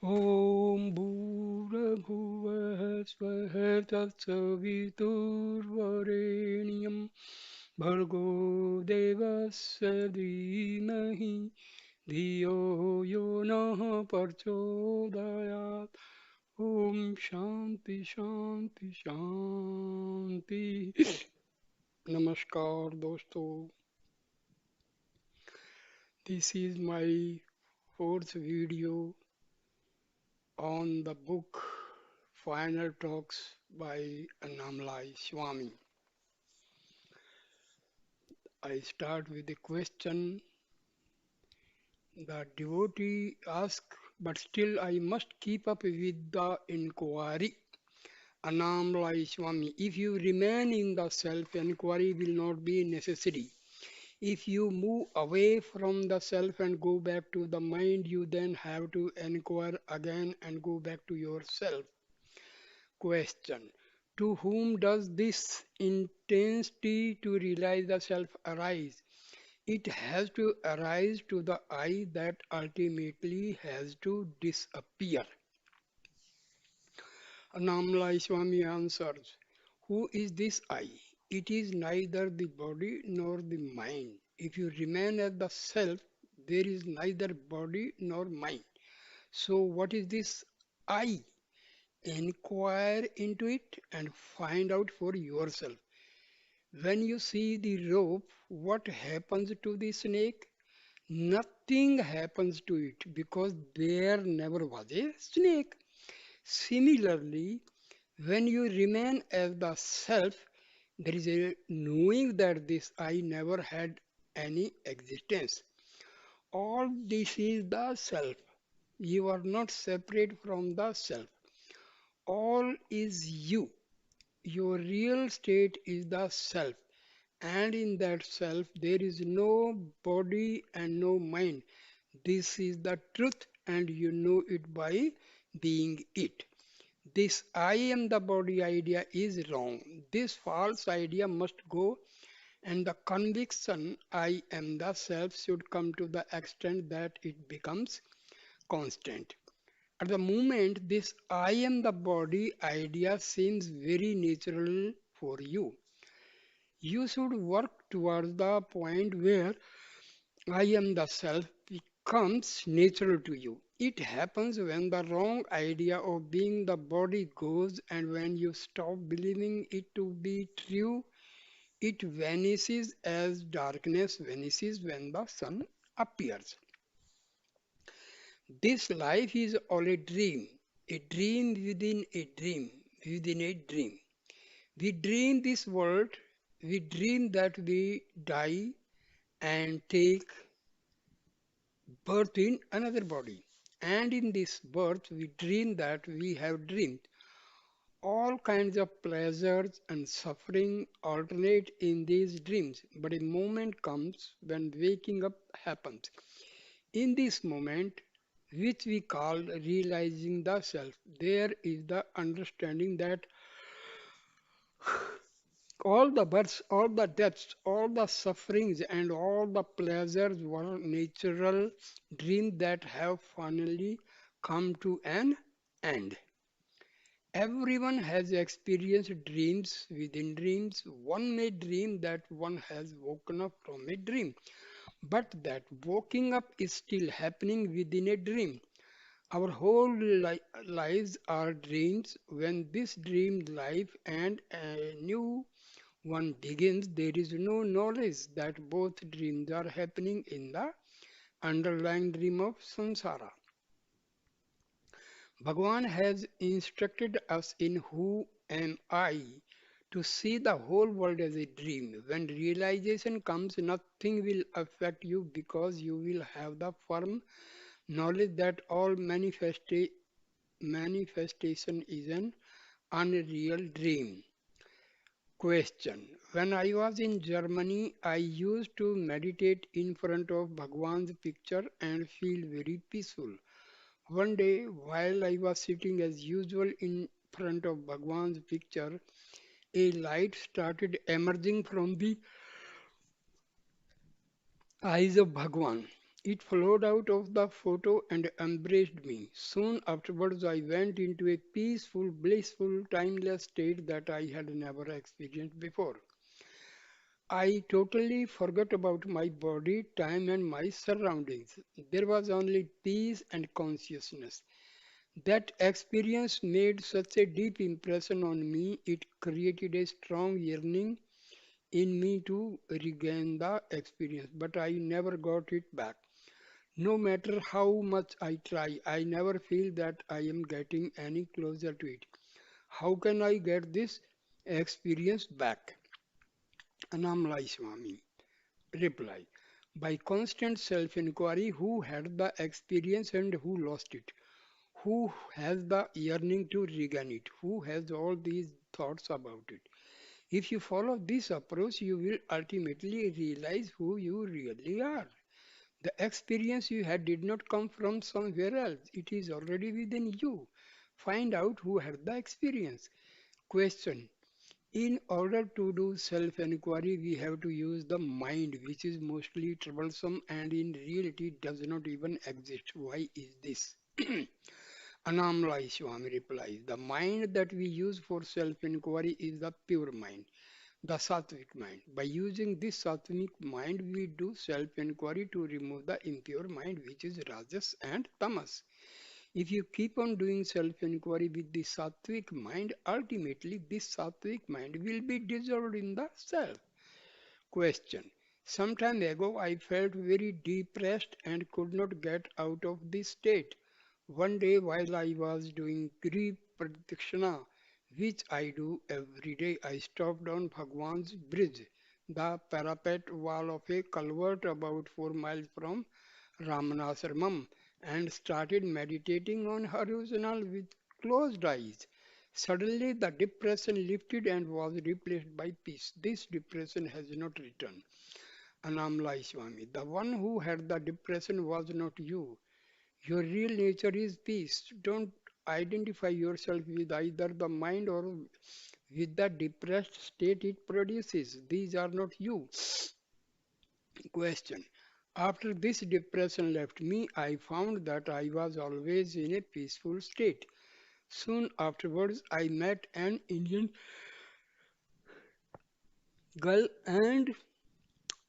ॐ भूर्भुवः स्वः तत्सवितुर्वरेण्यं भर्गो देवस्य धीमहि धियो यो नः प्रचोदयात् ॐ शांति शांति शांति नमस्कार दोस्तों this is my fourth video on the book Final Talks by Annamalai Swami. I start with a question the devotee asks, but still I must keep up with the inquiry. Annamalai Swami, if you remain in the self, inquiry will not be necessary. If you move away from the self and go back to the mind, you then have to inquire again and go back to yourself. Question. To whom does this intensity to realize the self arise? It has to arise to the I that ultimately has to disappear. Annamalai Swami answers, who is this I? It is neither the body nor the mind. If you remain as the self, there is neither body nor mind. So, what is this I? Inquire into it and find out for yourself. When you see the rope, what happens to the snake? Nothing happens to it because there never was a snake. Similarly, when you remain as the self, there is a knowing that this I never had any existence. All this is the self. You are not separate from the self. All is you. Your real state is the self, and in that self there is no body and no mind. This is the truth, and you know it by being it. This I am the body idea is wrong. This false idea must go, and the conviction I am the self should come to the extent that it becomes constant. At the moment, this I am the body idea seems very natural for you. You should work towards the point where I am the self becomes natural to you. It happens when the wrong idea of being the body goes and when you stop believing it to be true, it vanishes as darkness vanishes when the sun appears. This life is all a dream within a dream, within a dream. We dream this world, we dream that we die and take birth in another body. And in this birth, we dream that we have dreamed. All kinds of pleasures and suffering alternate in these dreams, but a moment comes when waking up happens. In this moment, which we call realizing the self, there is the understanding that all the births, all the deaths, all the sufferings, and all the pleasures were natural dreams that have finally come to an end. Everyone has experienced dreams within dreams. One may dream that one has woken up from a dream, but that waking up is still happening within a dream. Our whole lives are dreams. When this dream life and a new one begins, there is no knowledge that both dreams are happening in the underlying dream of samsara. Bhagavan has instructed us in Who Am I to see the whole world as a dream. When realization comes, nothing will affect you because you will have the firm knowledge that all manifestation is an unreal dream. Question. When I was in Germany, I used to meditate in front of Bhagwan's picture and feel very peaceful. One day, while I was sitting as usual in front of Bhagwan's picture, a light started emerging from the eyes of Bhagwan. It flowed out of the photo and embraced me. Soon afterwards, I went into a peaceful, blissful, timeless state that I had never experienced before. I totally forgot about my body, time, and my surroundings. There was only peace and consciousness. That experience made such a deep impression on me, it created a strong yearning in me to regain the experience, but I never got it back. No matter how much I try, I never feel that I am getting any closer to it. How can I get this experience back? Annamalai Swami reply. By constant self inquiry, who had the experience and who lost it? Who has the yearning to regain it? Who has all these thoughts about it? If you follow this approach, you will ultimately realize who you really are. The experience you had did not come from somewhere else, it is already within you. Find out who had the experience. Question. In order to do self inquiry, we have to use the mind, which is mostly troublesome and in reality does not even exist. Why is this? Annamalai Swami replies, the mind that we use for self inquiry is the pure mind, the sattvic mind. By using this sattvic mind, we do self inquiry to remove the impure mind, which is rajas and tamas. If you keep on doing self inquiry with the sattvic mind, ultimately this sattvic mind will be dissolved in the self. Question. Some time ago, I felt very depressed and could not get out of this state. One day, while I was doing Grief Pradakshina, which I do every day, I stopped on Bhagwan's bridge, the parapet wall of a culvert about 4 miles from Ramana, and started meditating on horizontal with closed eyes. Suddenly, the depression lifted and was replaced by peace. This depression has not returned. Annamalai Swami, the one who had the depression was not you. Your real nature is peace. Don't identify yourself with either the mind or with the depressed state it produces. These are not you. Question. After this depression left me, I found that I was always in a peaceful state. Soon afterwards, I met an Indian girl and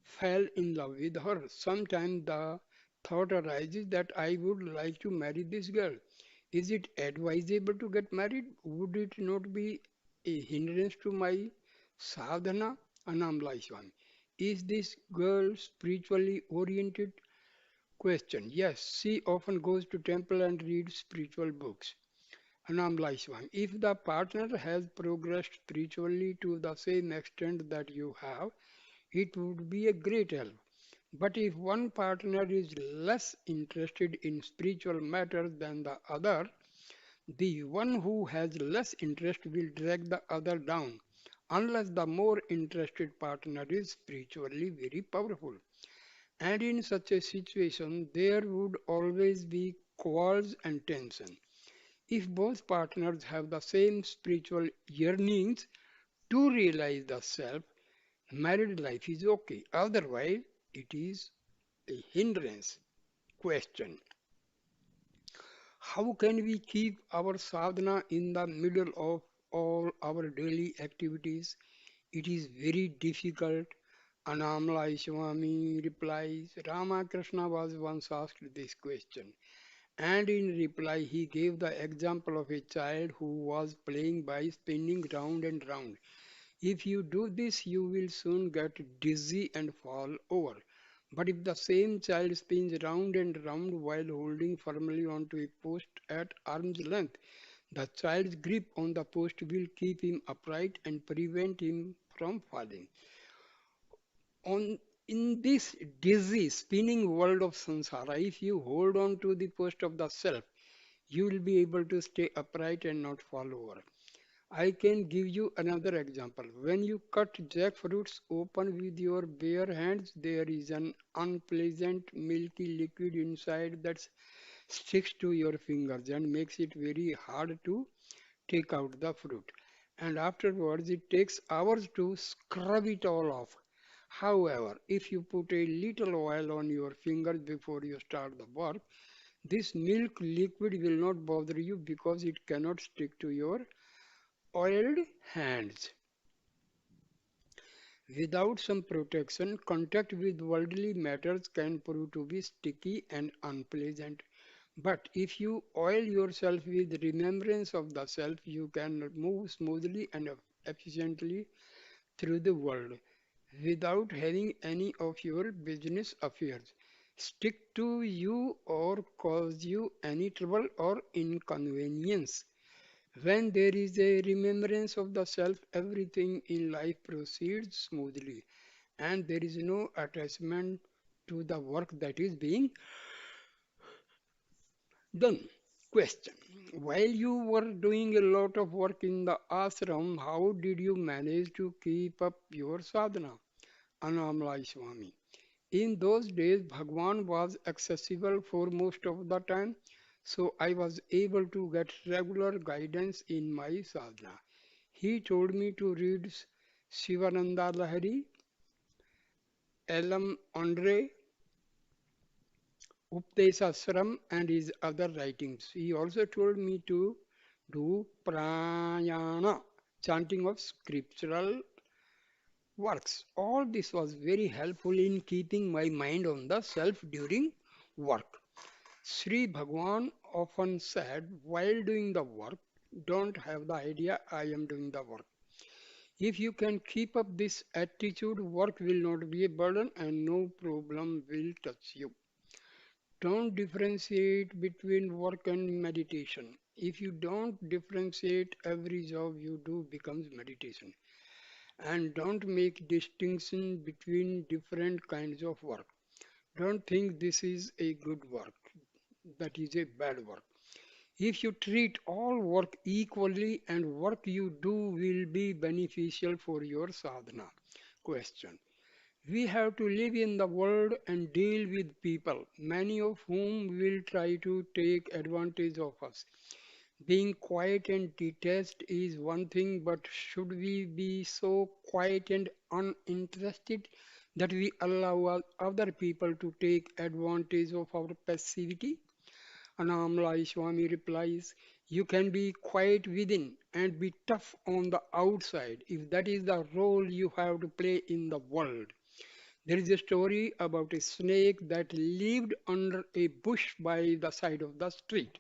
fell in love with her. Sometimes the thought arises that I would like to marry this girl. Is it advisable to get married? Would it not be a hindrance to my sadhana? Annamalai Swami. Is this girl spiritually oriented? Question. Yes, she often goes to temple and reads spiritual books. Annamalai Swami. If the partner has progressed spiritually to the same extent that you have, it would be a great help. But if one partner is less interested in spiritual matters than the other, the one who has less interest will drag the other down, unless the more interested partner is spiritually very powerful. And in such a situation, there would always be quarrels and tension. If both partners have the same spiritual yearnings to realize the self, married life is okay. Otherwise, it is a hindrance. Question. How can we keep our sadhana in the middle of all our daily activities? It is very difficult. Annamalai Swami replies, Ramakrishna was once asked this question, and in reply he gave the example of a child who was playing by spinning round and round. If you do this, you will soon get dizzy and fall over. But if the same child spins round and round while holding firmly onto a post at arm's length, the child's grip on the post will keep him upright and prevent him from falling. On in this dizzy, spinning world of samsara, if you hold on to the post of the self, you will be able to stay upright and not fall over. I can give you another example. When you cut jackfruits open with your bare hands, there is an unpleasant milky liquid inside that sticks to your fingers and makes it very hard to take out the fruit. And afterwards, it takes hours to scrub it all off. However, if you put a little oil on your fingers before you start the work, this milk liquid will not bother you because it cannot stick to your oiled hands. Without some protection, contact with worldly matters can prove to be sticky and unpleasant. But if you oil yourself with remembrance of the self, you can move smoothly and efficiently through the world without having any of your business affairs stick to you or cause you any trouble or inconvenience. When there is a remembrance of the self, everything in life proceeds smoothly and there is no attachment to the work that is being done. Question. While you were doing a lot of work in the ashram, how did you manage to keep up your sadhana? Annamalai Swami. In those days, Bhagwan was accessible for most of the time, so I was able to get regular guidance in my sadhana. He told me to read Shivananda Lahiri, Elam Andre, Updesasram, and his other writings. He also told me to do prayana, chanting of scriptural works. All this was very helpful in keeping my mind on the self during work. Sri Bhagwan often said, while doing the work, don't have the idea I am doing the work. If you can keep up this attitude, work will not be a burden and no problem will touch you. Don't differentiate between work and meditation. If you don't differentiate, every job you do becomes meditation. And don't make distinction between different kinds of work. Don't think this is a good work, that is a bad work. If you treat all work equally and work you do will be beneficial for your sadhana. Question. We have to live in the world and deal with people, many of whom will try to take advantage of us. Being quiet and detached is one thing, but should we be so quiet and uninterested that we allow other people to take advantage of our passivity? Annamalai Swami replies, you can be quiet within and be tough on the outside if that is the role you have to play in the world. There is a story about a snake that lived under a bush by the side of the street.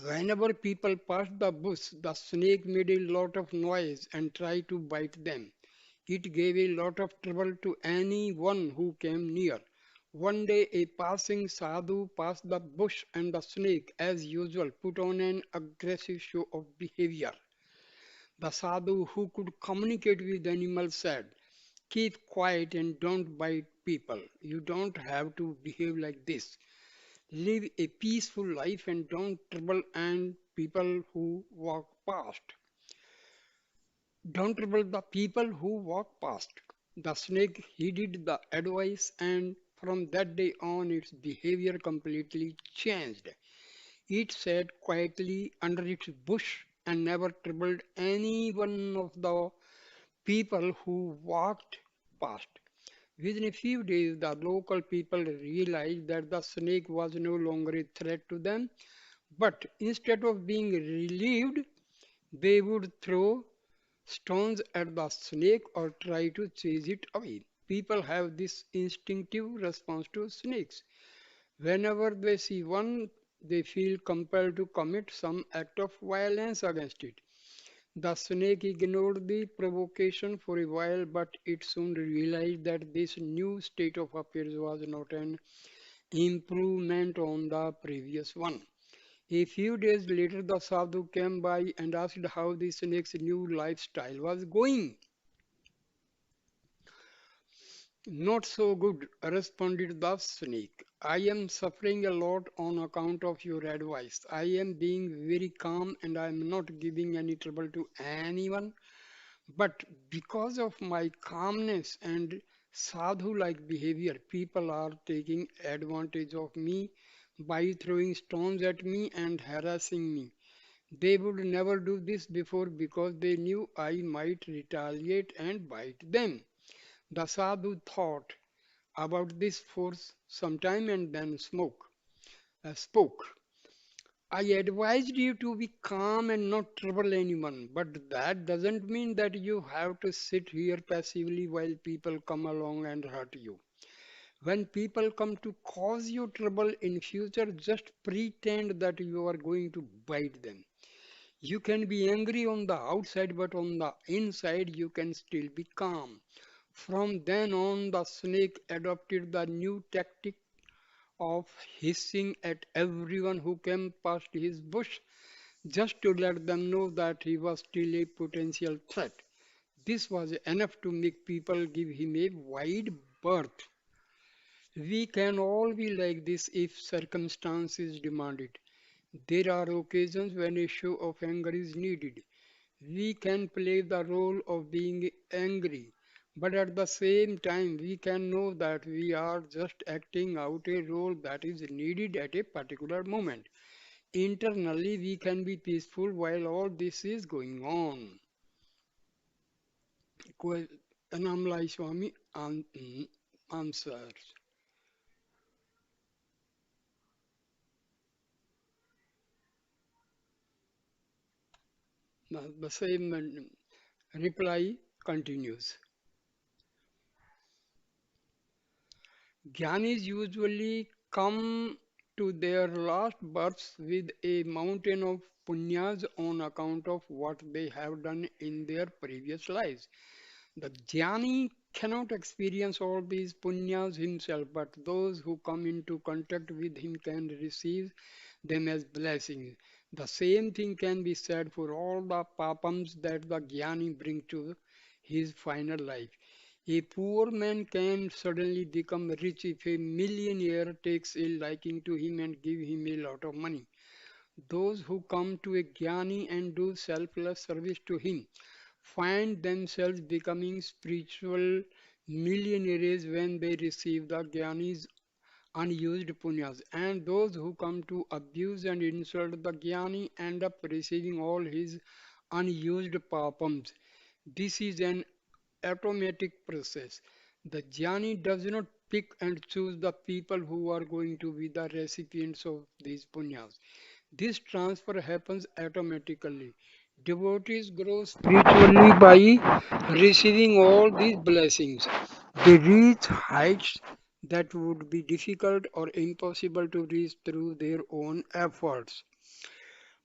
Whenever people passed the bush, the snake made a lot of noise and tried to bite them. It gave a lot of trouble to anyone who came near. One day, a passing sadhu passed the bush and the snake, as usual, put on an aggressive show of behavior. The sadhu, who could communicate with animals, said, keep quiet and don't bite people. You don't have to behave like this. Live a peaceful life and don't trouble and people who walk past. Don't trouble the people who walk past. The snake heeded the advice and from that day on its behavior completely changed. It sat quietly under its bush and never troubled any one of the people who walked past. Within a few days, the local people realized that the snake was no longer a threat to them, but instead of being relieved, they would throw stones at the snake or try to chase it away. People have this instinctive response to snakes. Whenever they see one, they feel compelled to commit some act of violence against it. The snake ignored the provocation for a while, but it soon realized that this new state of affairs was not an improvement on the previous one. A few days later, the sadhu came by and asked how the snake's new lifestyle was going. Not so good, responded the snake. I am suffering a lot on account of your advice. I am being very calm and I am not giving any trouble to anyone. But because of my calmness and sadhu like behavior, people are taking advantage of me by throwing stones at me and harassing me. They would never do this before because they knew I might retaliate and bite them. The sadhu thought about this for some time and then spoke. I advised you to be calm and not trouble anyone, but that doesn't mean that you have to sit here passively while people come along and hurt you. When people come to cause you trouble in future, just pretend that you are going to bite them. You can be angry on the outside, but on the inside you can still be calm. From then on, the snake adopted the new tactic of hissing at everyone who came past his bush just to let them know that he was still a potential threat. This was enough to make people give him a wide berth. We can all be like this if circumstances demand it. There are occasions when a show of anger is needed. We can play the role of being angry, but at the same time, we can know that we are just acting out a role that is needed at a particular moment. Internally, we can be peaceful while all this is going on. Que- Annamalai Swami answers. The same reply continues. Gyanis usually come to their last births with a mountain of punyas on account of what they have done in their previous lives. The jnani cannot experience all these punyas himself, but those who come into contact with him can receive them as blessings. The same thing can be said for all the papams that the jnani bring to his final life. A poor man can suddenly become rich if a millionaire takes a liking to him and give him a lot of money. Those who come to a jnani and do selfless service to him find themselves becoming spiritual millionaires when they receive the Jnani's unused punyas. And those who come to abuse and insult the Jnani end up receiving all his unused papams. This is an automatic process. The Jnani does not pick and choose the people who are going to be the recipients of these punyas. This transfer happens automatically. Devotees grow spiritually by receiving all these blessings. They reach heights that would be difficult or impossible to reach through their own efforts.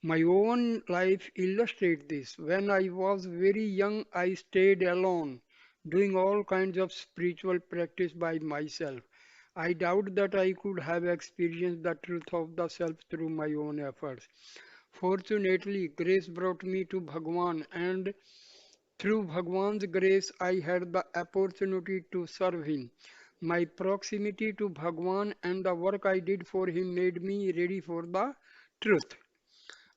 My own life illustrates this. When I was very young, I stayed alone, doing all kinds of spiritual practice by myself. I doubt that I could have experienced the truth of the self through my own efforts. Fortunately, grace brought me to Bhagwan, and through Bhagwan's grace, I had the opportunity to serve him. My proximity to Bhagwan and the work I did for him made me ready for the truth.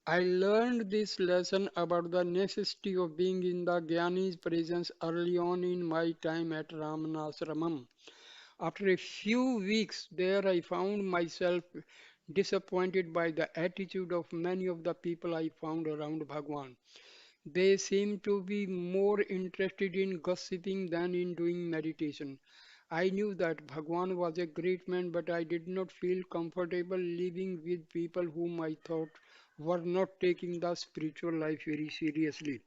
I learned this lesson about the necessity of being in the Gyani's presence early on in my time at Ramana. After a few weeks there, I found myself disappointed by the attitude of many of the people I found around Bhagwan. They seemed to be more interested in gossiping than in doing meditation. I knew that Bhagwan was a great man, but I did not feel comfortable living with people whom I thought were not taking the spiritual life very seriously.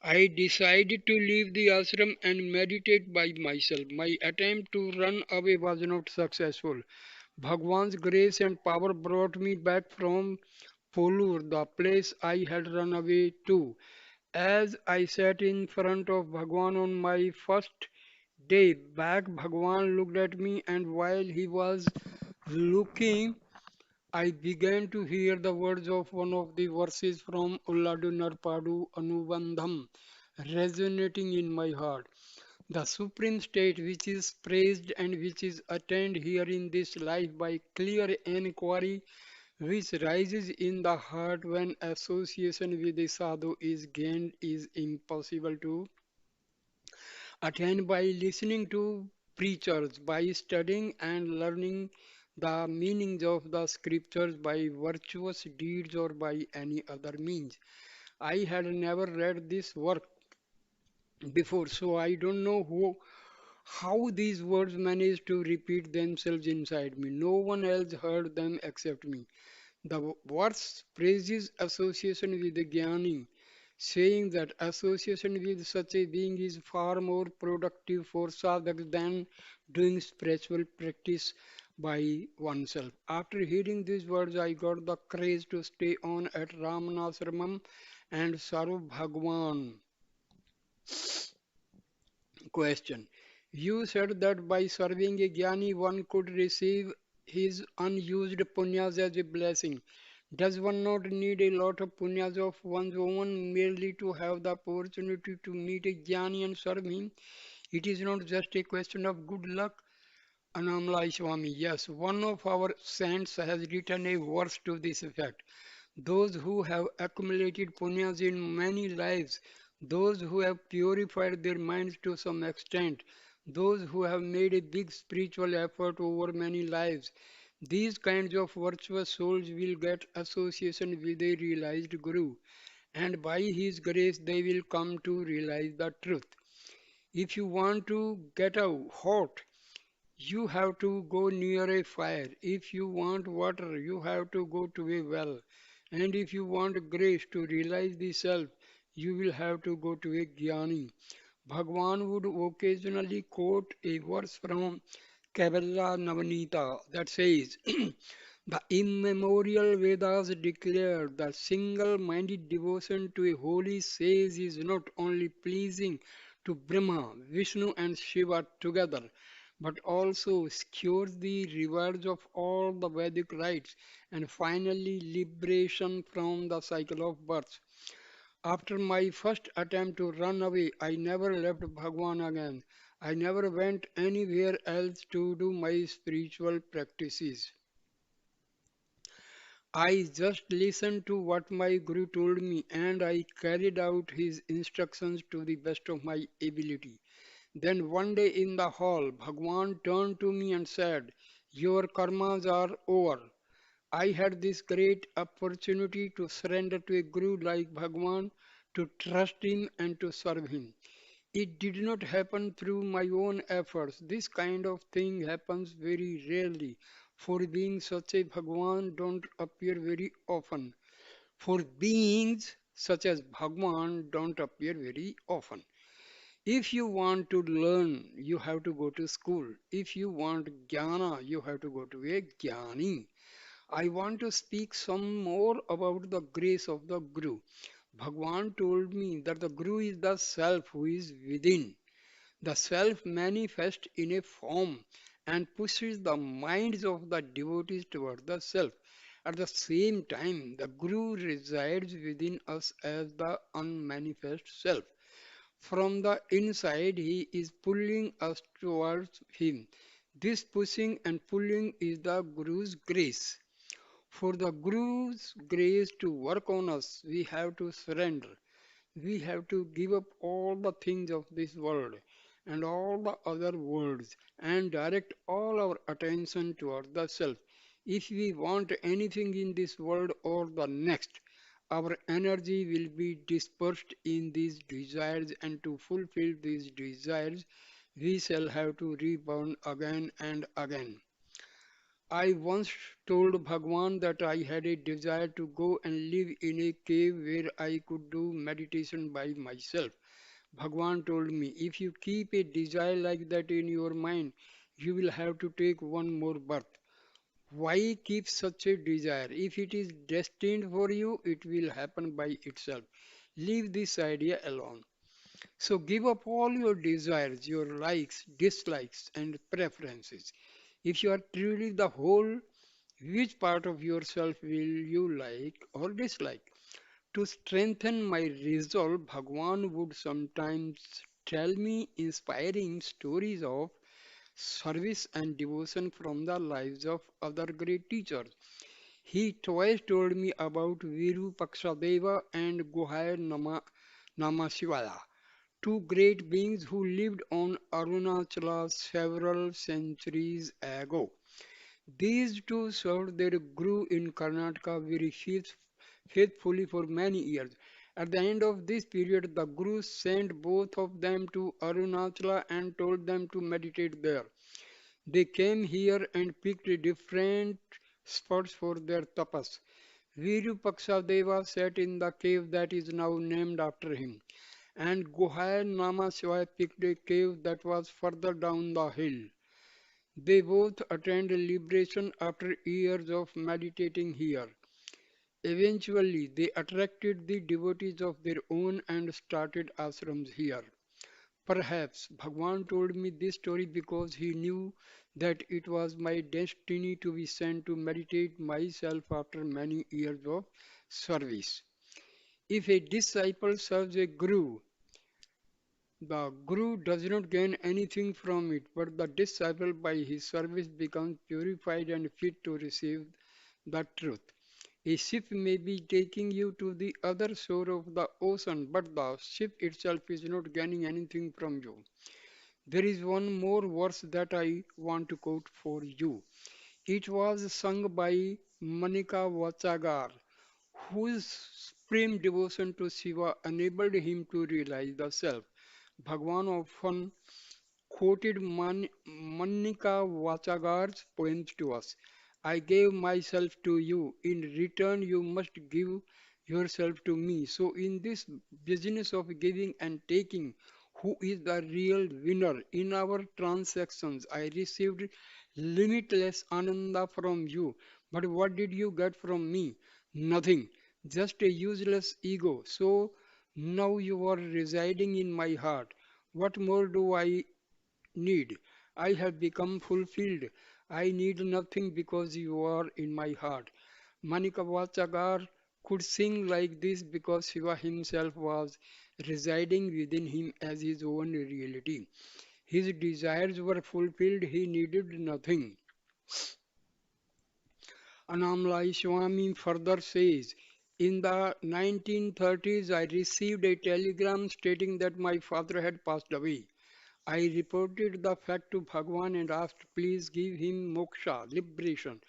I decided to leave the ashram and meditate by myself. My attempt to run away was not successful. Bhagwan's grace and power brought me back from Polur, the place I had run away to. As I sat in front of Bhagwan on my first day back, Bhagwan looked at me, and while he was looking, I began to hear the words of one of the verses from Ulladu Narpadu Anubandham resonating in my heart. The supreme state which is praised and which is attained here in this life by clear inquiry, which rises in the heart when association with the sadhu is gained, is impossible to attain by listening to preachers, by studying and learning the meanings of the scriptures by virtuous deeds or by any other means. I had never read this work before, so I don't know How these words managed to repeat themselves inside me. No one else heard them except me. The words praises association with the Jnani, saying that association with such a being is far more productive for sadhaks than doing spiritual practice by oneself. After hearing these words, I got the courage to stay on at Ramanasramam and serve Bhagwan. Question. You said that by serving a jnani one could receive his unused punyas as a blessing. Does one not need a lot of punyas of one's own merely to have the opportunity to meet a jnani and serve him? It is not just a question of good luck. Annamalai Swami, yes, one of our saints has written a verse to this effect. Those who have accumulated punyas in many lives, those who have purified their minds to some extent, those who have made a big spiritual effort over many lives, these kinds of virtuous souls will get association with a realized Guru, and by his grace they will come to realize the truth. If you want to get out hot, you have to go near a fire. If you want water, you have to go to a well. And if you want grace to realize the self, you will have to go to a jnani. Bhagwan would occasionally quote a verse from Kabbalah Navanita that says, the immemorial Vedas declare that single-minded devotion to a holy sage is not only pleasing to Brahma, Vishnu and Shiva together, but also secures the rewards of all the Vedic rites and finally liberation from the cycle of birth. After my first attempt to run away, I never left Bhagwan again. I never went anywhere else to do my spiritual practices. I just listened to what my Guru told me and I carried out his instructions to the best of my ability. Then one day in the hall, Bhagwan turned to me and said, your karmas are over. I had this great opportunity to surrender to a Guru like Bhagwan, to trust him and to serve him. It did not happen through my own efforts. This kind of thing happens very rarely. For being such a Bhagwan don't appear very often. For beings such as Bhagwan don't appear very often. If you want to learn, you have to go to school. If you want jnana, you have to go to a jnani. I want to speak some more about the grace of the Guru. Bhagwan told me that the Guru is the self who is within. The self manifests in a form and pushes the minds of the devotees toward the self. At the same time, the Guru resides within us as the unmanifest self. From the inside, he is pulling us towards him. This pushing and pulling is the Guru's grace. For the Guru's grace to work on us, we have to surrender. We have to give up all the things of this world and all the other worlds and direct all our attention toward the self. If we want anything in this world or the next, our energy will be dispersed in these desires, and to fulfill these desires, we shall have to reborn again and again. I once told Bhagwan that I had a desire to go and live in a cave where I could do meditation by myself. Bhagwan told me, if you keep a desire like that in your mind, you will have to take one more birth. Why keep such a desire? If it is destined for you, it will happen by itself. Leave this idea alone. So give up all your desires, your likes, dislikes, and preferences. If you are truly the whole, which part of yourself will you like or dislike? To strengthen my resolve, Bhagwan would sometimes tell me inspiring stories of service and devotion from the lives of other great teachers. He twice told me about Virupakshadeva and Guhaya Namashivaya, two great beings who lived on Arunachala several centuries ago. These two served their Guru in Karnataka very faithfully for many years. At the end of this period, the Guru sent both of them to Arunachala and told them to meditate there. They came here and picked different spots for their tapas. Virupaksha Deva sat in the cave that is now named after him, and Guhai Nama Shivaya picked a cave that was further down the hill. They both attained liberation after years of meditating here. Eventually, they attracted the devotees of their own and started ashrams here. Perhaps Bhagwan told me this story because he knew that it was my destiny to be sent to meditate myself after many years of service. If a disciple serves a guru, the guru does not gain anything from it, but the disciple by his service becomes purified and fit to receive the truth. A ship may be taking you to the other shore of the ocean, but the ship itself is not gaining anything from you. There is one more verse that I want to quote for you. It was sung by Manika Vachagar, whose supreme devotion to Shiva enabled him to realize the self. Bhagwan often quoted Manika Vachagar's poems to us. I gave myself to you. In return, you must give yourself to me. So, in this business of giving and taking, who is the real winner in our transactions? I received limitless ananda from you. But what did you get from me? Nothing. Just a useless ego. So, now you are residing in my heart. What more do I need? I have become fulfilled. I need nothing because you are in my heart. Manikavachagar could sing like this because Shiva himself was residing within him as his own reality. His desires were fulfilled, he needed nothing. Annamalai Swami further says, in the 1930s, I received a telegram stating that my father had passed away. I reported the fact to Bhagwan and asked, please give him moksha, liberation.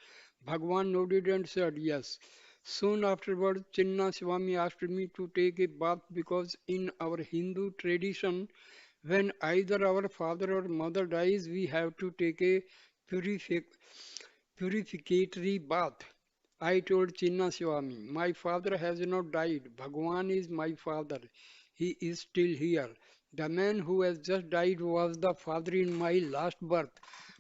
Bhagwan nodded and said, yes. Soon afterwards, Chinna Swami asked me to take a bath because in our Hindu tradition, when either our father or mother dies, we have to take a purific purificatory bath. I told Chinna Swami, my father has not died. Bhagwan is my father. He is still here. The man who has just died was the father in my last birth.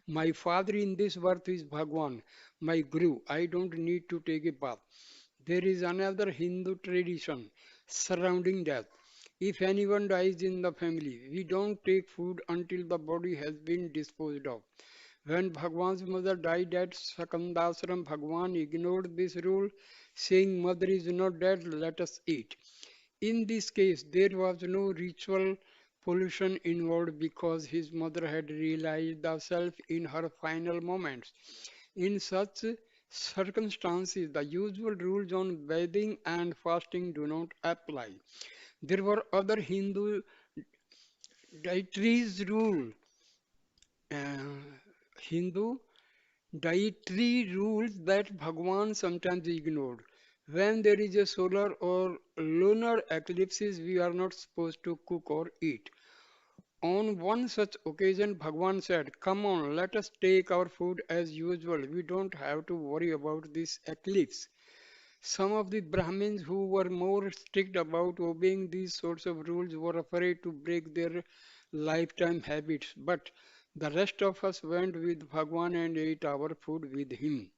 My father in this birth is Bhagwan, my Guru. I don't need to take a bath. There is another Hindu tradition surrounding death. If anyone dies in the family, we don't take food until the body has been disposed of. When Bhagwan's mother died at Sakandasram, Bhagwan ignored this rule, saying, Mother is not dead, let us eat. In this case, there was no ritual pollution involved because his mother had realized the self in her final moments. In such circumstances, the usual rules on bathing and fasting do not apply. There were other Hindu dietaries rule. Uh, Hindu dietary rules that Bhagwan sometimes ignored. When there is a solar or lunar eclipses, we are not supposed to cook or eat. On one such occasion, Bhagwan said, come on, let us take our food as usual. We don't have to worry about this eclipse. Some of the Brahmins who were more strict about obeying these sorts of rules were afraid to break their lifetime habits, but the rest of us went with Bhagwan and ate our food with him.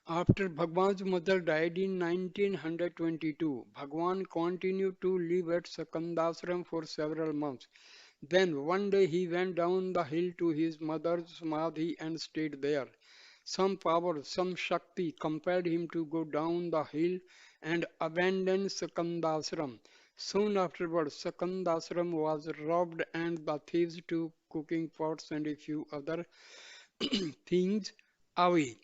After Bhagwan's mother died in 1922, Bhagwan continued to live at Sakandasram for several months. Then one day he went down the hill to his mother's samadhi and stayed there. Some power, some Shakti compelled him to go down the hill and abandon Sakandasram. Soon afterwards, Sakandasram was robbed and the thieves took cooking pots and a few other things away.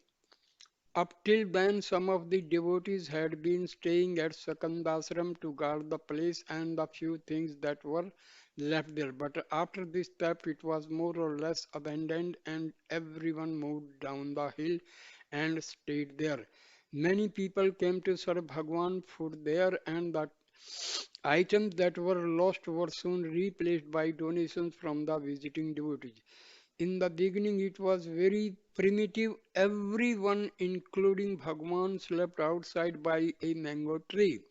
Up till then, some of the devotees had been staying at Sakandasram to guard the place and the few things that were left there. But after this step, it was more or less abandoned and everyone moved down the hill and stayed there. Many people came to serve Bhagwan food there, and the items that were lost were soon replaced by donations from the visiting devotees. In the beginning, it was very primitive. Everyone, including Bhagwan, slept outside by a mango tree.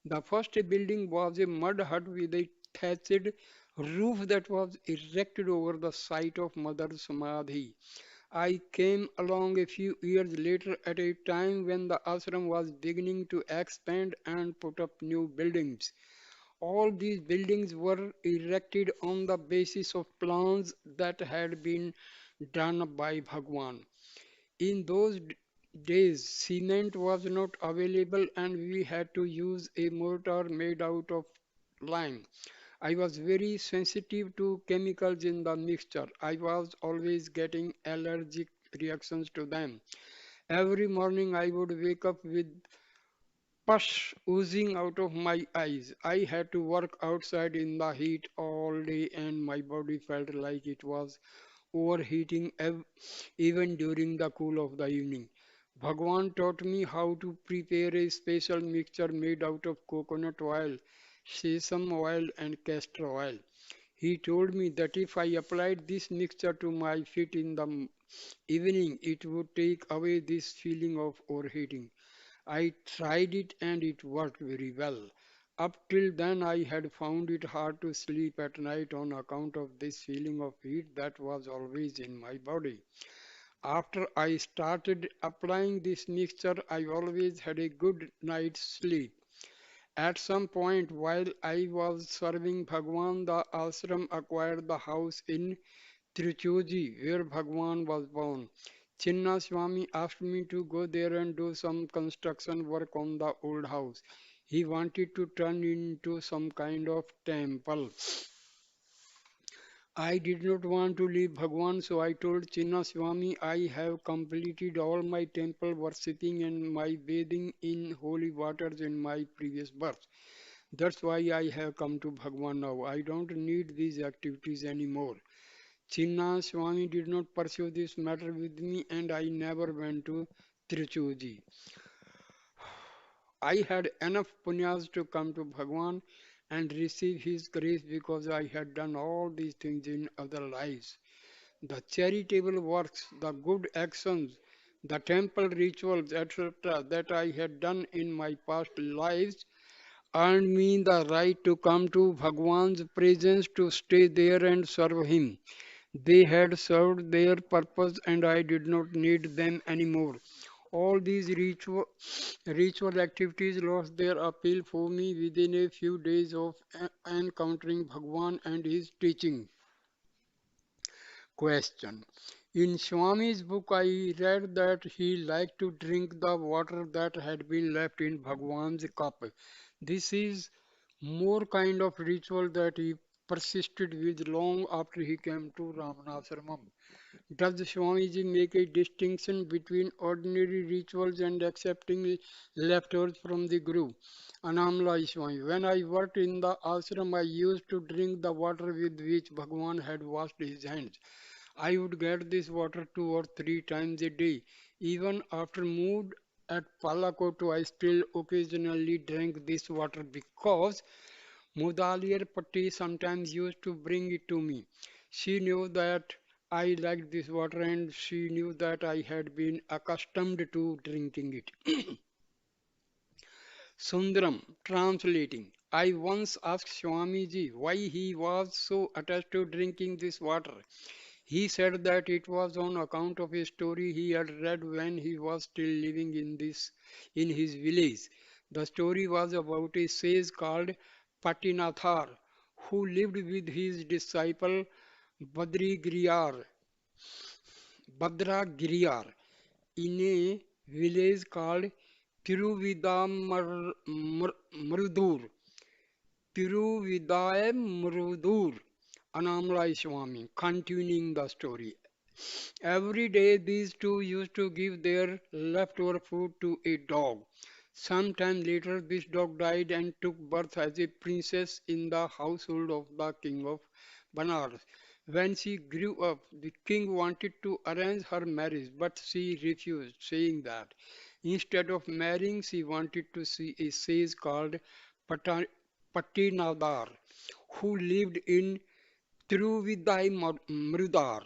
The first building was a mud hut with a thatched roof that was erected over the site of Mother Samadhi. I came along a few years later at a time when the ashram was beginning to expand and put up new buildings. All these buildings were erected on the basis of plans that had been done by Bhagwan. In those days, cement was not available and we had to use a mortar made out of lime. I was very sensitive to chemicals in the mixture. I was always getting allergic reactions to them. Every morning I would wake up with pus oozing out of my eyes. I had to work outside in the heat all day and my body felt like it was overheating even during the cool of the evening. Bhagwan taught me how to prepare a special mixture made out of coconut oil, sesame oil, and castor oil. He told me that if I applied this mixture to my feet in the evening, it would take away this feeling of overheating. I tried it and it worked very well. Up till then, I had found it hard to sleep at night on account of this feeling of heat that was always in my body. After I started applying this mixture, I always had a good night's sleep. At some point while I was serving Bhagwan, the ashram acquired the house in Tiruchoji where Bhagwan was born. Chinna Swami asked me to go there and do some construction work on the old house. He wanted to turn it into some kind of temple. I did not want to leave Bhagwan, so I told Chinna Swami I have completed all my temple worshipping and my bathing in holy waters in my previous birth. That's why I have come to Bhagwan now. I don't need these activities anymore. Chinna Swami did not pursue this matter with me and I never went to Trichuji. I had enough punyas to come to Bhagwan and receive his grace because I had done all these things in other lives. The charitable works, the good actions, the temple rituals, etc., that I had done in my past lives earned me the right to come to Bhagwan's presence to stay there and serve him. They had served their purpose and I did not need them anymore. All these ritual activities lost their appeal for me within a few days of encountering Bhagwan and his teaching. Question. In Swami's book, I read that he liked to drink the water that had been left in Bhagwan's cup. This is more kind of ritual that he persisted with long after he came to Ramana. Does Swamiji make a distinction between ordinary rituals and accepting leftovers from the group? Annamalai Swami. When I worked in the ashram, I used to drink the water with which Bhagwan had washed his hands. I would get this water 2 or 3 times a day. Even after moved at Palakoto, I still occasionally drank this water because Mudaliar Patti sometimes used to bring it to me. She knew that I liked this water and she knew that I had been accustomed to drinking it. Sundaram translating. I once asked Swamiji why he was so attached to drinking this water. He said that it was on account of a story he had read when he was still living in his village. The story was about a sage called Patinathar who lived with his disciple Badrigiriyar, Badragiriyar in a village called Tiruvidamrudur. Tiruvidamrudur. Annamalai Swami, continuing the story. Every day these two used to give their leftover food to a dog. Sometime later this dog died and took birth as a princess in the household of the king of Banaras. When she grew up, the king wanted to arrange her marriage, but she refused, saying that Instead of marrying, she wanted to see a sage called Pata- Patinadar, who lived in Tiruvidai Marudar.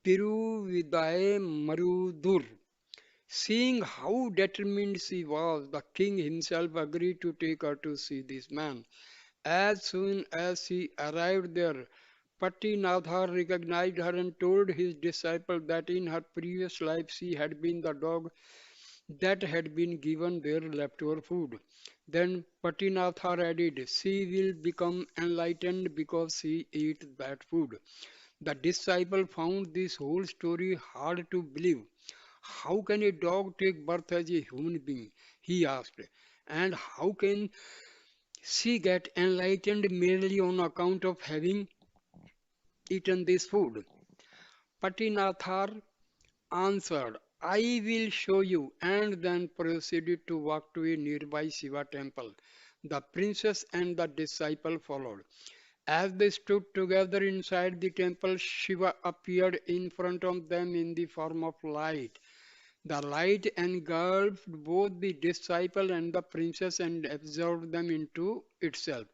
Tiruvidai Marudur. Seeing how determined she was, the king himself agreed to take her to see this man. As soon as she arrived there, Patinathar recognized her and told his disciple that in her previous life she had been the dog that had been given their leftover food. Then Patinathar added, she will become enlightened because she ate that food. The disciple found this whole story hard to believe. How can a dog take birth as a human being? He asked. And how can she get enlightened merely on account of having eaten this food? Patinathar answered, I will show you, and then proceeded to walk to a nearby Shiva temple. The princess and the disciple followed. As they stood together inside the temple, Shiva appeared in front of them in the form of light. The light engulfed both the disciple and the princess and absorbed them into itself.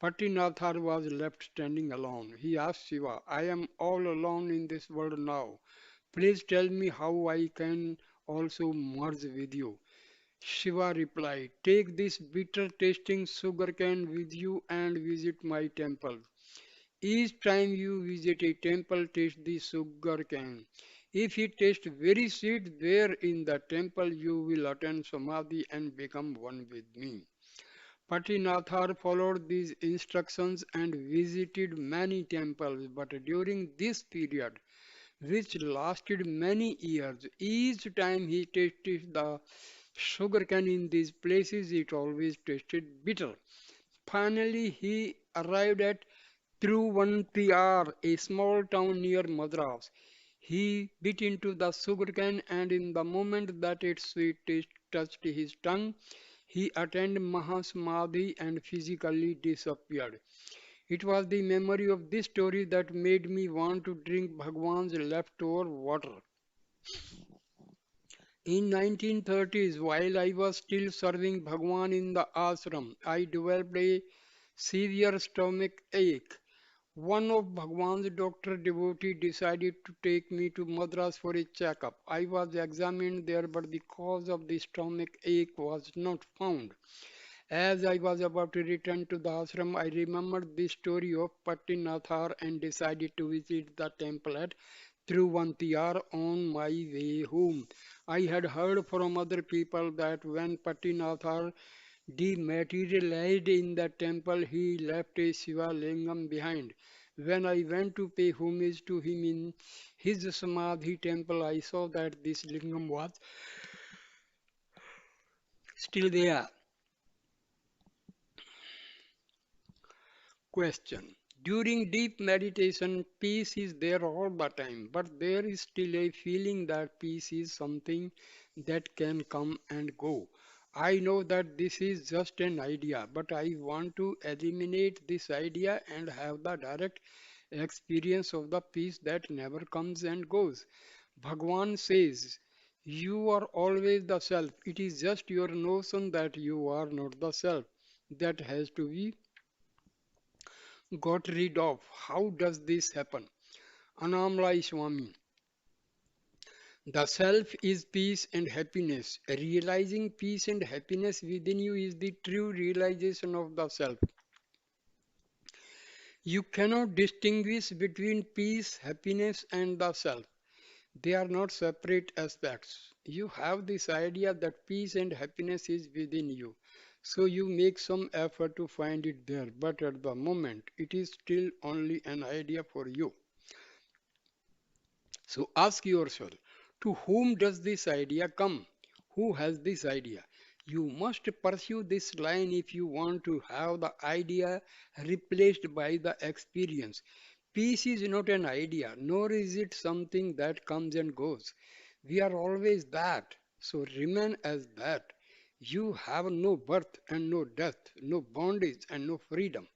Patinathar was left standing alone. He asked Shiva, I am all alone in this world now. Please tell me how I can also merge with you. Shiva replied, take this bitter tasting sugarcane with you and visit my temple. Each time you visit a temple, taste the sugar cane. If it tastes very sweet there in the temple, you will attain samadhi and become one with me. Patinathar followed these instructions and visited many temples, but during this period, which lasted many years, each time he tasted the sugarcane in these places, it always tasted bitter. Finally, he arrived at Thiruvanantiyar, a small town near Madras. He bit into the sugarcane, and in the moment that its sweet taste touched his tongue, he attained Mahasamadhi and physically disappeared. It was the memory of this story that made me want to drink Bhagwan's leftover water. In 1930s, while I was still serving Bhagwan in the ashram, I developed a severe stomach ache. One of Bhagwan's doctor devotee decided to take me to Madras for a checkup. I was examined there, but the cause of the stomach ache was not found. As I was about to return to the ashram, I remembered the story of Pattinathar and decided to visit the temple at Truvantiyar on my way home. I had heard from other people that when Pattinathar dematerialized in the temple, he left a Shiva lingam behind. When I went to pay homage to him in his Samadhi temple, I saw that this lingam was still there. Question. During deep meditation, peace is there all the time, but there is still a feeling that peace is something that can come and go. I know that this is just an idea, but I want to eliminate this idea and have the direct experience of the peace that never comes and goes. Bhagwan says, you are always the self. It is just your notion that you are not the self that has to be got rid of. How does this happen? Annamalai Swami. The self is peace and happiness. Realizing peace and happiness within you is the true realization of the self. You cannot distinguish between peace, happiness, and the self. They are not separate aspects. You have this idea that peace and happiness is within you. So you make some effort to find it there, but at the moment it is still only an idea for you. So ask yourself, to whom does this idea come? Who has this idea? You must pursue this line if you want to have the idea replaced by the experience. Peace is not an idea, nor is it something that comes and goes. We are always that, so remain as that. You have no birth and no death, no bondage and no freedom.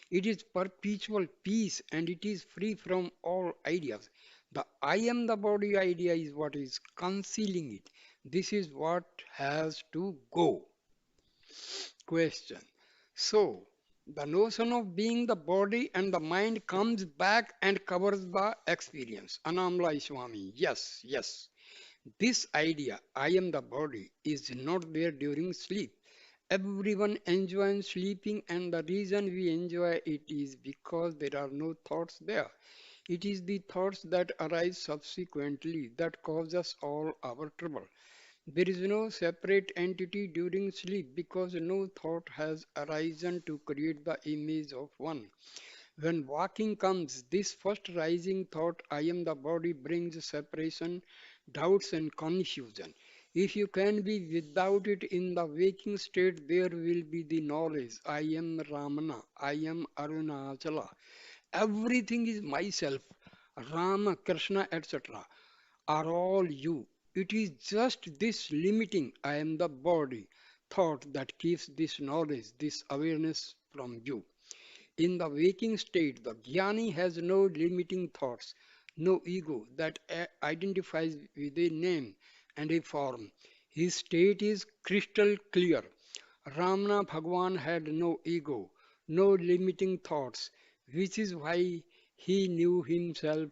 It is perpetual peace and it is free from all ideas. The I am the body idea is what is concealing it. This is what has to go. Question. So, the notion of being the body and the mind comes back and covers the experience. Annamalai Swami. Yes, yes. This idea, I am the body, is not there during sleep. Everyone enjoys sleeping, and the reason we enjoy it is because there are no thoughts there. It is the thoughts that arise subsequently that cause us all our trouble. There is no separate entity during sleep because no thought has arisen to create the image of one. When walking comes, this first rising thought, I am the body, brings separation, doubts, and confusion. If you can be without it in the waking state, there will be the knowledge, I am Ramana, I am Arunachala. Everything is myself, Rama, Krishna, etc. are all you. It is just this limiting, I am the body, thought that keeps this knowledge, this awareness from you. In the waking state, the jnani has no limiting thoughts, no ego that identifies with a name and a form. His state is crystal clear. Ramana Bhagwan had no ego, no limiting thoughts, which is why he knew himself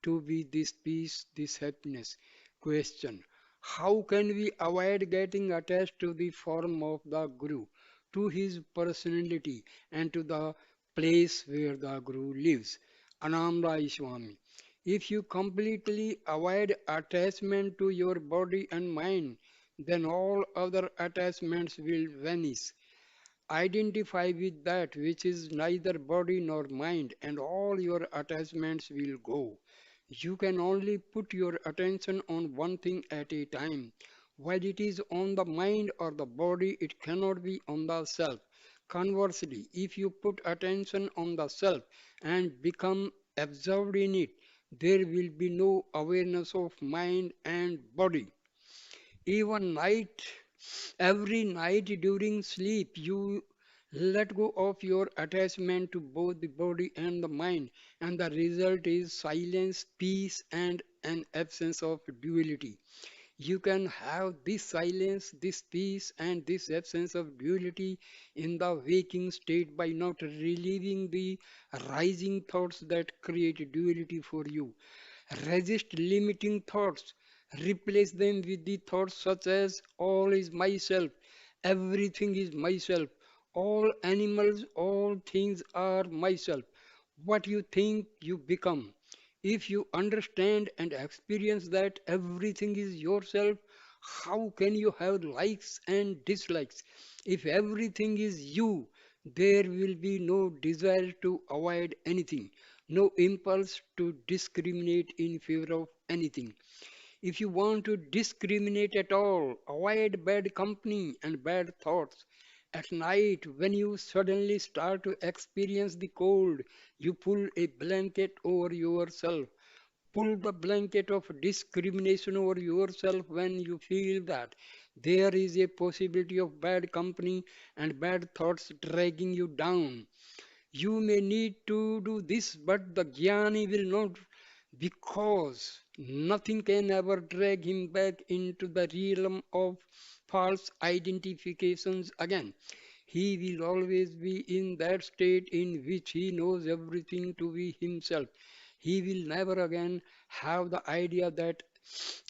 to be this peace, this happiness. Question. How can we avoid getting attached to the form of the Guru, to his personality, and to the place where the Guru lives? Annamalai Swami. If you completely avoid attachment to your body and mind, then all other attachments will vanish. Identify with that which is neither body nor mind, and all your attachments will go. You can only put your attention on one thing at a time. While it is on the mind or the body, it cannot be on the self. Conversely, if you put attention on the self and become absorbed in it, there will be no awareness of mind and body. Even night, every night during sleep, you let go of your attachment to both the body and the mind, and the result is silence, peace, and an absence of duality. You can have this silence, this peace, and this absence of duality in the waking state by not relieving the rising thoughts that create duality for you. Resist limiting thoughts. Replace them with the thoughts such as all is myself, everything is myself, all animals, all things are myself. What you think, you become. If you understand and experience that everything is yourself, how can you have likes and dislikes? If everything is you, there will be no desire to avoid anything, no impulse to discriminate in favor of anything. If you want to discriminate at all, avoid bad company and bad thoughts. At night, when you suddenly start to experience the cold, you pull a blanket over yourself. Pull the blanket of discrimination over yourself when you feel that there is a possibility of bad company and bad thoughts dragging you down. You may need to do this, but the Jnani will not, because nothing can ever drag him back into the realm of false identifications again. He will always be in that state in which he knows everything to be himself. He will never again have the idea that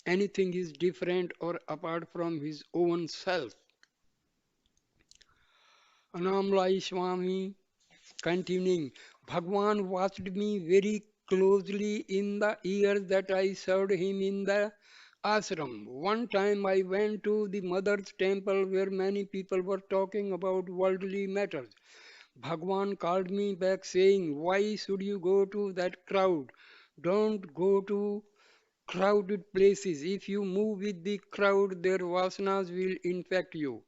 anything is different or apart from his own self. Annamalai Swami continuing, Bhagwan watched me very closely in the years that I served him in the ashram. One time I went to the mother's temple where many people were talking about worldly matters. Bhagwan called me back saying, why should you go to that crowd? Don't go to crowded places. If you move with the crowd, their vasanas will infect you.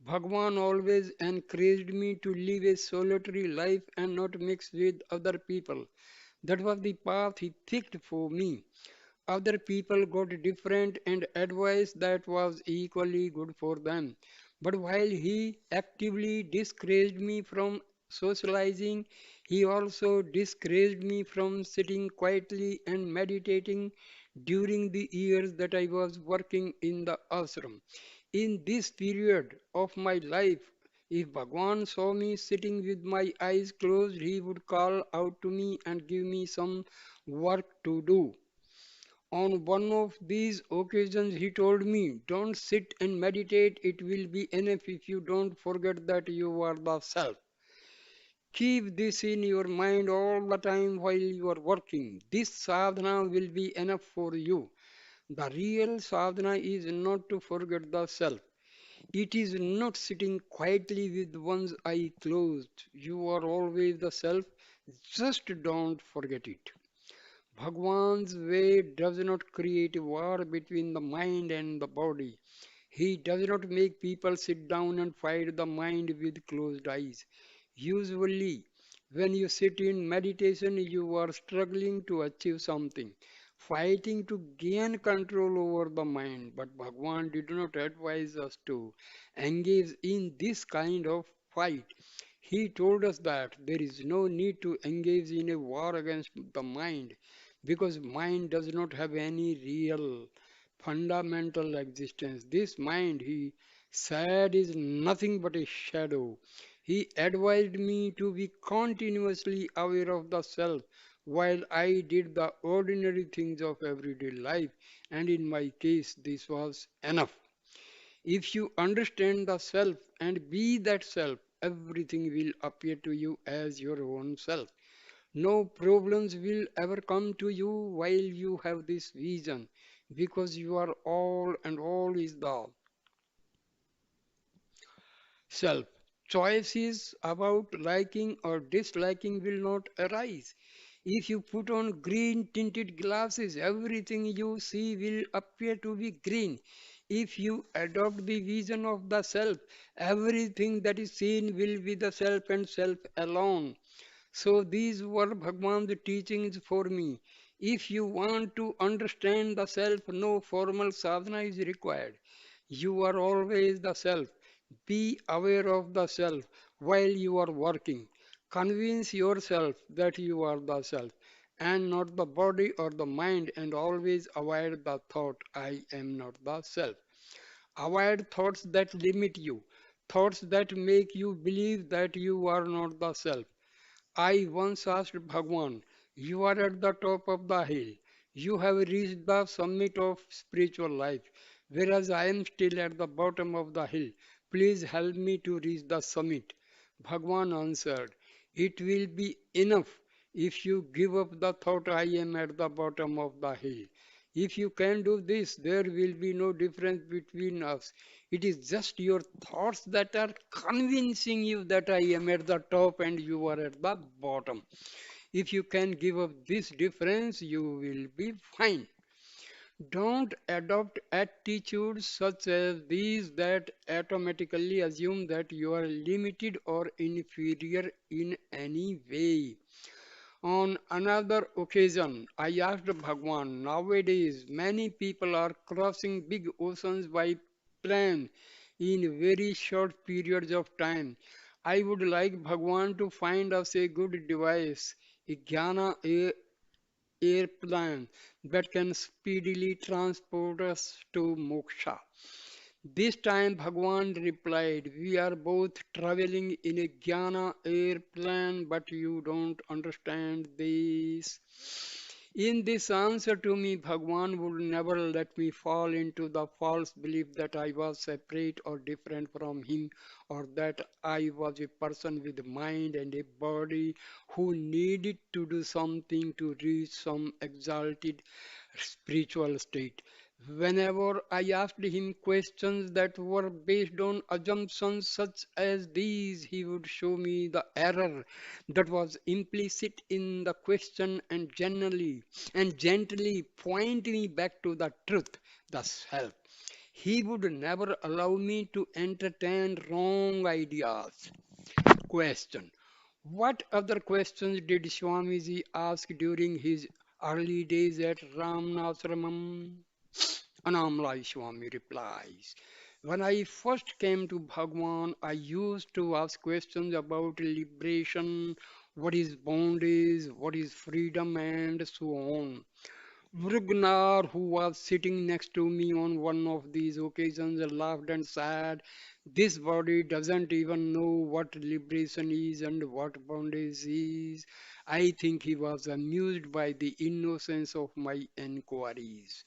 Bhagwan always encouraged me to live a solitary life and not mix with other people. That was the path he picked for me. Other people got different and advice that was equally good for them. But while he actively discouraged me from socializing, he also discouraged me from sitting quietly and meditating during the years that I was working in the ashram. In this period of my life, if Bhagwan saw me sitting with my eyes closed, he would call out to me and give me some work to do. On one of these occasions, he told me, "Don't sit and meditate, it will be enough if you don't forget that you are the self. Keep this in your mind all the time while you are working. This sadhana will be enough for you." The real sadhana is not to forget the self. It is not sitting quietly with one's eye closed. You are always the self. Just don't forget it. Bhagwan's way does not create a war between the mind and the body. He does not make people sit down and fight the mind with closed eyes. Usually, when you sit in meditation, you are struggling to achieve something, fighting to gain control over the mind. But Bhagwan did not advise us to engage in this kind of fight. He told us that there is no need to engage in a war against the mind because mind does not have any real fundamental existence. This mind, he said, is nothing but a shadow. He advised me to be continuously aware of the self while I did the ordinary things of everyday life, and in my case, this was enough. If you understand the self and be that self, everything will appear to you as your own self. No problems will ever come to you while you have this vision, because you are all and all is the self. Choices about liking or disliking will not arise. If you put on green tinted glasses, everything you see will appear to be green. If you adopt the vision of the self, everything that is seen will be the self and self alone. So these were Bhagwan's teachings for me. If you want to understand the self, no formal sadhana is required. You are always the self. Be aware of the self while you are working. Convince yourself that you are the self and not the body or the mind, and always avoid the thought, "I am not the self." Avoid thoughts that limit you, thoughts that make you believe that you are not the self. I once asked Bhagwan, "You are at the top of the hill. You have reached the summit of spiritual life, whereas I am still at the bottom of the hill. Please help me to reach the summit." Bhagwan answered, "It will be enough if you give up the thought I am at the bottom of the hill. If you can do this, there will be no difference between us. It is just your thoughts that are convincing you that I am at the top and you are at the bottom. If you can give up this difference, you will be fine." Don't adopt attitudes such as these that automatically assume that you are limited or inferior in any way. On another occasion, I asked Bhagwan, "Nowadays, many people are crossing big oceans by plane in very short periods of time. I would like Bhagwan to find us a good device, a jnana airplane that can speedily transport us to moksha." This time Bhagwan replied, "We are both traveling in a Jnana airplane, but you don't understand this." In this answer to me, Bhagwan would never let me fall into the false belief that I was separate or different from him, or that I was a person with a mind and a body who needed to do something to reach some exalted spiritual state. Whenever I asked him questions that were based on assumptions such as these, he would show me the error that was implicit in the question and gently point me back to the truth, the self. He would never allow me to entertain wrong ideas. Question: what other questions did Swamiji ask during his early days at Ramana? Annamalai Swami replies, "When I first came to Bhagwan, I used to ask questions about liberation, what is bondage, what is freedom, and so on. Vrugnar, who was sitting next to me on one of these occasions, laughed and said, "This body doesn't even know what liberation is and what bondage is." I think he was amused by the innocence of my enquiries.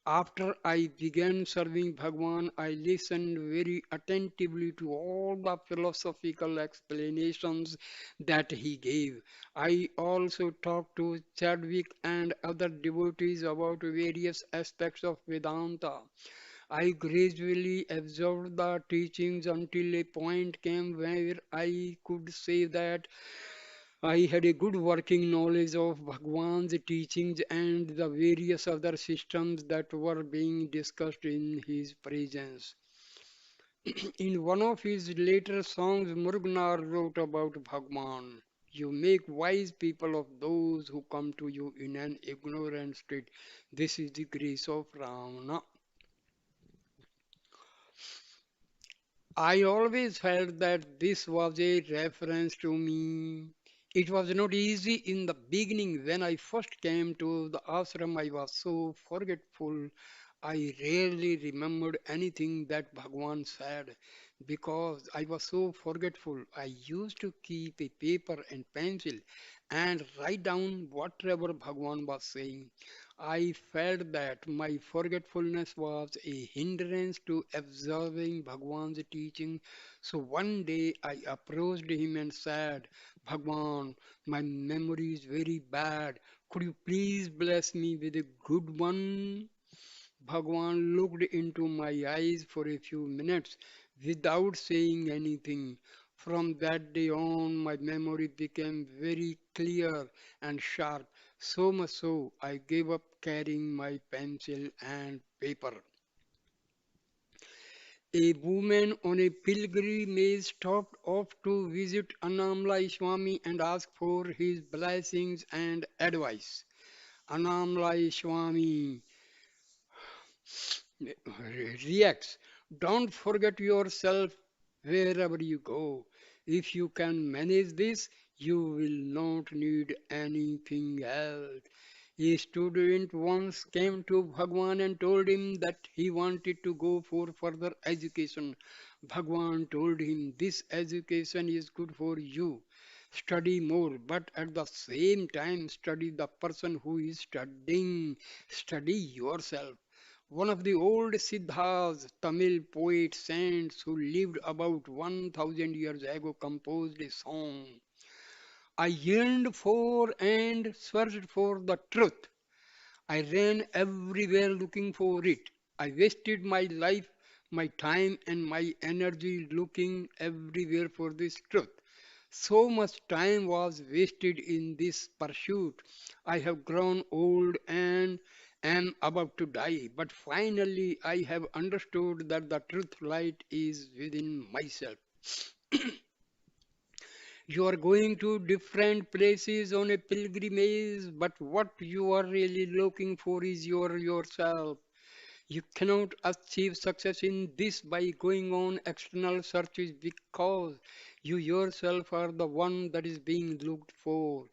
After I began serving Bhagwan, I listened very attentively to all the philosophical explanations that he gave. I also talked to Chadwick and other devotees about various aspects of Vedanta. I gradually absorbed the teachings until a point came where I could say that I had a good working knowledge of Bhagwan's teachings and the various other systems that were being discussed in his presence. In one of his later songs, Murugnar wrote about Bhagwan. You make wise people of those who come to you in an ignorant state. This is the grace of Ramana. I always felt that this was a reference to me. It was not easy in the beginning when I first came to the ashram. I was so forgetful. I rarely remembered anything that Bhagwan said because I was so forgetful. I used to keep a paper and pencil and write down whatever Bhagwan was saying. I felt that my forgetfulness was a hindrance to observing Bhagwan's teaching. So one day I approached him and said, "Bhagwan, my memory is very bad. Could you please bless me with a good one?" Bhagwan looked into my eyes for a few minutes without saying anything. From that day on, my memory became very clear and sharp, so much so I gave up carrying my pencil and paper. A woman on a pilgrimage stopped off to visit Annamalai Swami and asked for his blessings and advice. Annamalai Swami reacts. Don't forget yourself wherever you go. If you can manage this, you will not need anything else. A student once came to Bhagwan and told him that he wanted to go for further education. Bhagwan told him, "This education is good for you. Study more, but at the same time, study the person who is studying. Study yourself." One of the old Siddhas, Tamil poet saints who lived about 1000 years ago, composed a song. I yearned for and searched for the truth. I ran everywhere looking for it. I wasted my life, my time, and my energy looking everywhere for this truth. So much time was wasted in this pursuit. I have grown old and am about to die, but finally I have understood that the truth light is within myself. You are going to different places on a pilgrimage, but what you are really looking for is yourself. You cannot achieve success in this by going on external searches because you yourself are the one that is being looked for.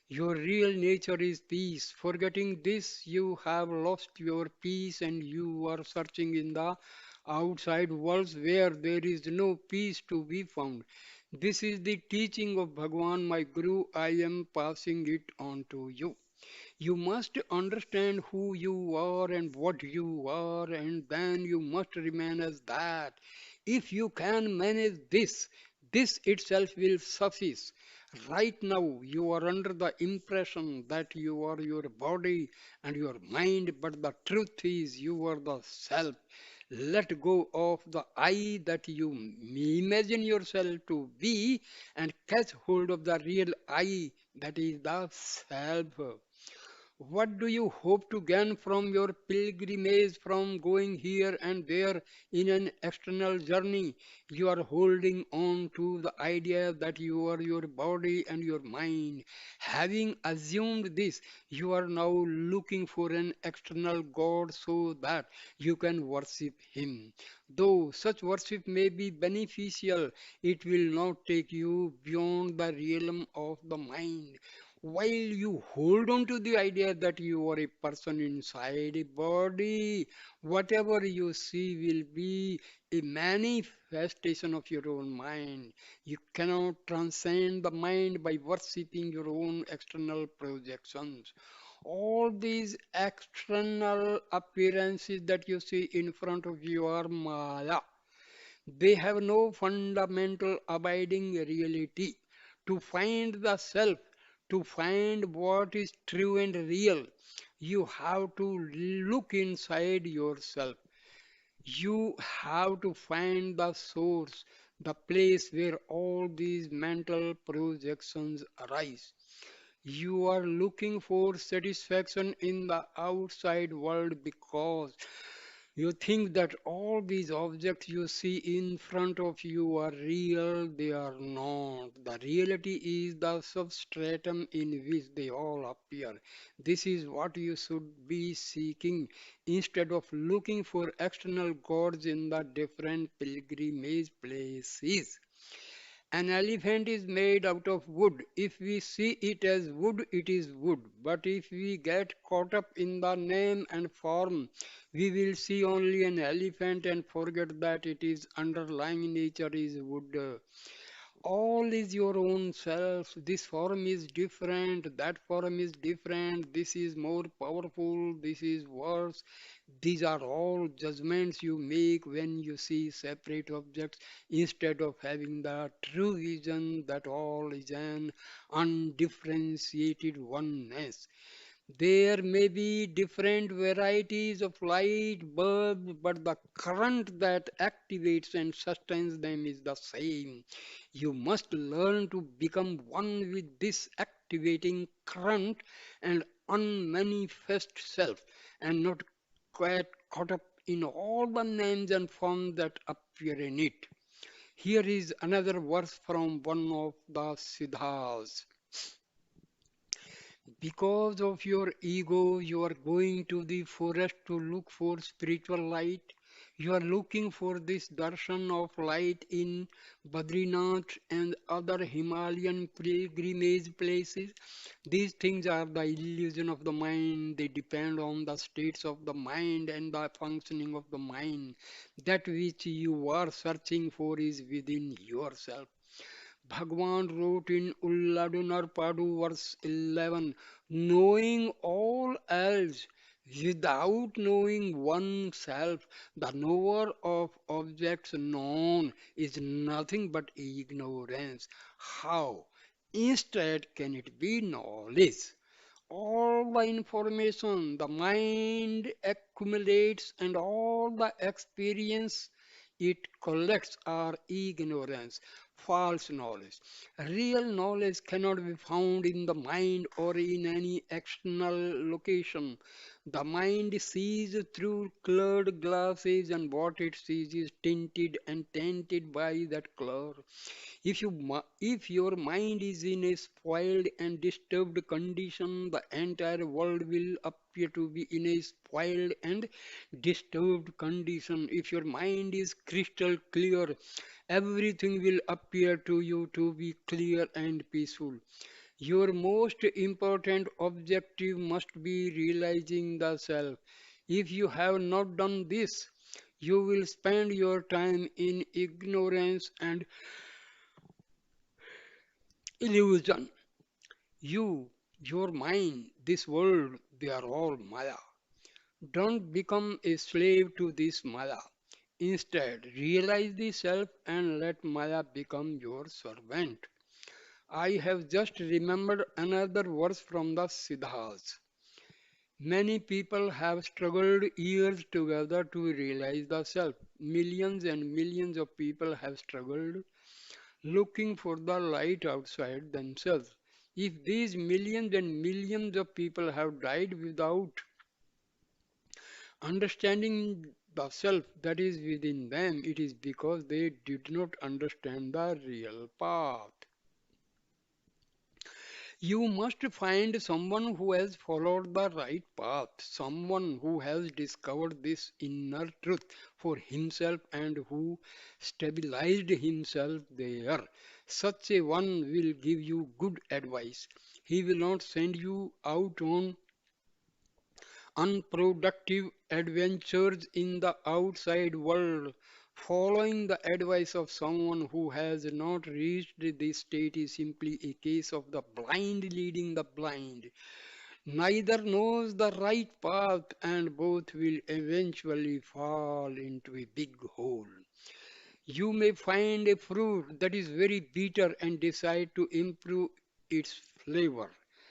Your real nature is peace. Forgetting this, you have lost your peace and you are searching in the outside worlds where there is no peace to be found. This is the teaching of Bhagwan, my Guru. I am passing it on to you. You must understand who you are and what you are, and then you must remain as that. If you can manage this, this itself will suffice. Right now, you are under the impression that you are your body and your mind, but the truth is you are the self. Let go of the I that you imagine yourself to be and catch hold of the real I that is the self. What do you hope to gain from your pilgrimage from going here and there in an external journey? You are holding on to the idea that you are your body and your mind. Having assumed this, you are now looking for an external God so that you can worship Him. Though such worship may be beneficial, it will not take you beyond the realm of the mind. While you hold on to the idea that you are a person inside a body, whatever you see will be a manifestation of your own mind. You cannot transcend the mind by worshipping your own external projections. All these external appearances that you see in front of you are Maya. They have no fundamental abiding reality. To find the self, to find what is true and real, you have to look inside yourself. You have to find the source, the place where all these mental projections arise. You are looking for satisfaction in the outside world because you think that all these objects you see in front of you are real, they are not. The reality is the substratum in which they all appear. This is what you should be seeking instead of looking for external gods in the different pilgrimage places. An elephant is made out of wood. If we see it as wood, it is wood. But if we get caught up in the name and form, we will see only an elephant and forget that it is underlying nature is wood. All is your own self. This form is different, that form is different, this is more powerful, this is worse. These are all judgments you make when you see separate objects instead of having the true vision that all is an undifferentiated oneness. There may be different varieties of light bulbs, but the current that activates and sustains them is the same. You must learn to become one with this activating current and unmanifest self, and not get caught up in all the names and forms that appear in it. Here is another verse from one of the Siddhas. Because of your ego, you are going to the forest to look for spiritual light. You are looking for this darshan of light in Badrinath and other Himalayan pilgrimage places. These things are the illusion of the mind. They depend on the states of the mind and the functioning of the mind. That which you are searching for is within yourself. Bhagwan wrote in Ulladunarpadu verse 11, knowing all else without knowing oneself, the knower of objects known is nothing but ignorance. How instead can it be knowledge? All the information the mind accumulates and all the experience it collects are ignorance, false knowledge. Real knowledge cannot be found in the mind or in any external location. The mind sees through colored glasses, and what it sees is tinted and tainted by that color. If your mind is in a spoiled and disturbed condition, the entire world will appear to be in a spoiled and disturbed condition. If your mind is crystal clear, everything will appear to you to be clear and peaceful. Your most important objective must be realizing the self. If you have not done this, you will spend your time in ignorance and illusion. You, your mind, this world, they are all Maya. Don't become a slave to this Maya. Instead, realize the self and let Maya become your servant. I have just remembered another verse from the Siddhas. Many people have struggled years together to realize the self. Millions and millions of people have struggled looking for the light outside themselves. If these millions and millions of people have died without understanding the self that is within them, it is because they did not understand the real path. You must find someone who has followed the right path, someone who has discovered this inner truth for himself and who stabilized himself there. Such a one will give you good advice. He will not send you out on unproductive adventures in the outside world. Following the advice of someone who has not reached this state is simply a case of the blind leading the blind. Neither knows the right path, and both will eventually fall into a big hole. You may find a fruit that is very bitter and decide to improve its flavor.